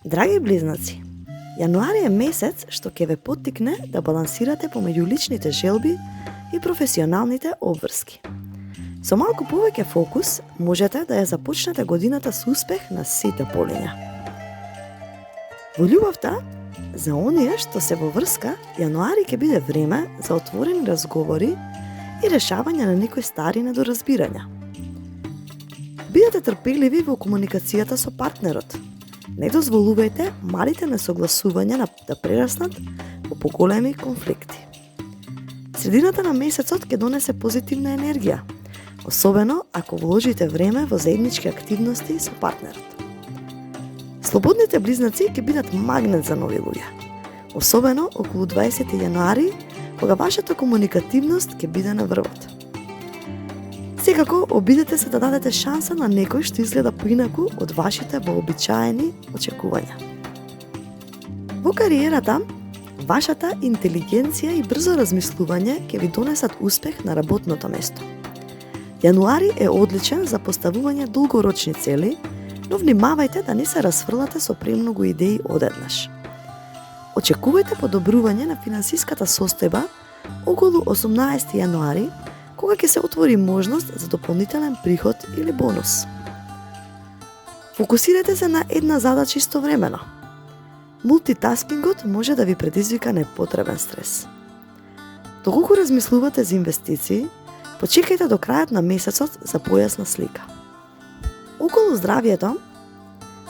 Драги близнаци, јануари е месец што ќе ве поттикне да балансирате помеѓу личните желби и професионалните обврски. Со малку повеќе фокус можете да ја започнете годината со успех на сите полиња. Во љубовта, за оние што се во врска, јануари ќе биде време за отворени разговори и решавање на некои стари недоразбирања. Бидете трпеливи во комуникацијата со партнерот. Не дозволувајте малите несогласувања да прераснат во поголеми конфликти. Средината на месецот ќе донесе позитивна енергија, особено ако вложите време во заеднички активности со партнерот. Слободните близнаци ќе бидат магнет за нови луѓе, особено околу 20 јануари, кога вашата комуникативност ќе биде на врвот. Секако, обидете се да дадете шанса на некој што изгледа поинаку од вашите вообичаени очекувања. Во кариерата, вашата интелигенција и брзо размислување ќе ви донесат успех на работното место. Јануари е одличен за поставување долгорочни цели, но внимавајте да не се расфрлате со премногу идеи одеднаш. Очекувајте подобрување на финансиската состојба околу 18 јануари, кога ќе се отвори можност за дополнителен приход или бонус. Фокусирате се на една задача истовремено. Мултитаскингот може да ви предизвика непотребен стрес. Доколку размислувате за инвестиции, почекајте до крајот на месецот за појасна слика. Околу здравието,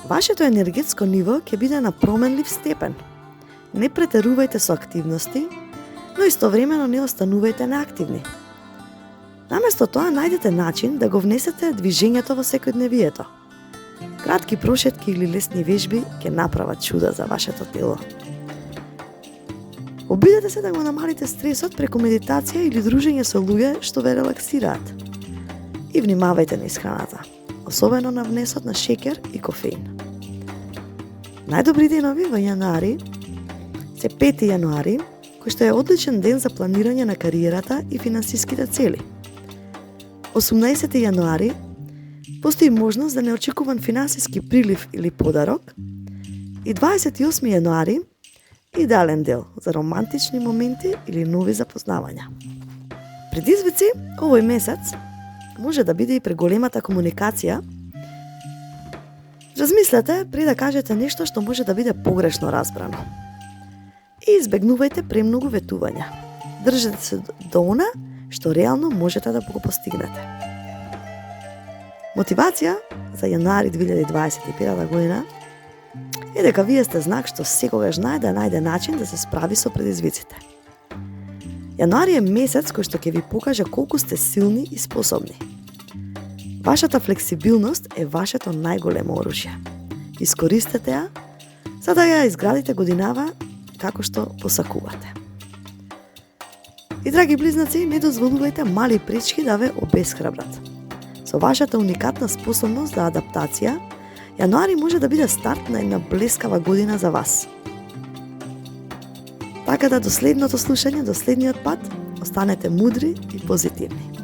вашето енергетско ниво ќе биде на променлив степен. Не претерувајте со активности, но истовремено не останувајте неактивни. Наместо тоа, најдете начин да го внесете движењето во секојдневието. Кратки прошетки или лесни вежби ќе направат чуда за вашето тело. Обидете се да го намалите стресот преку медитација или дружење со луѓе што ве релаксираат. И внимавајте на исхраната, особено на внесот на шеќер и кофеин. Најдобри денови во јануари се 5 јануари, кој што е одличен ден за планирање на кариерата и финансиските цели. 18 јануари постои можност за неочекуван финансиски прилив или подарок и 28 јануари идеален дел за романтични моменти или нови запознавања. Предизвици овој месец може да биде и преголемата комуникација. Размислете пред да кажете нешто што може да биде погрешно разбрано. И избегнувајте премногу ветувања. Држете се до она што реално можете да го постигнете. Мотивација за јануари 2025 година е дека вие сте знак што секогаш знае да најде начин да се справи со предизвиците. Јануари е месец кој што ќе ви покаже колку сте силни и способни. Вашата флексибилност е вашето најголемо оружје. Искористете ја за да ја изградите годинава како што посакувате. И драги близнаци, не дозволувајте мали пречки да ве обесхрабрат. Со вашата уникатна способност за адаптација, јануари може да биде старт на една блескава година за вас. Така да до следното слушање, до следниот пат, останете мудри и позитивни.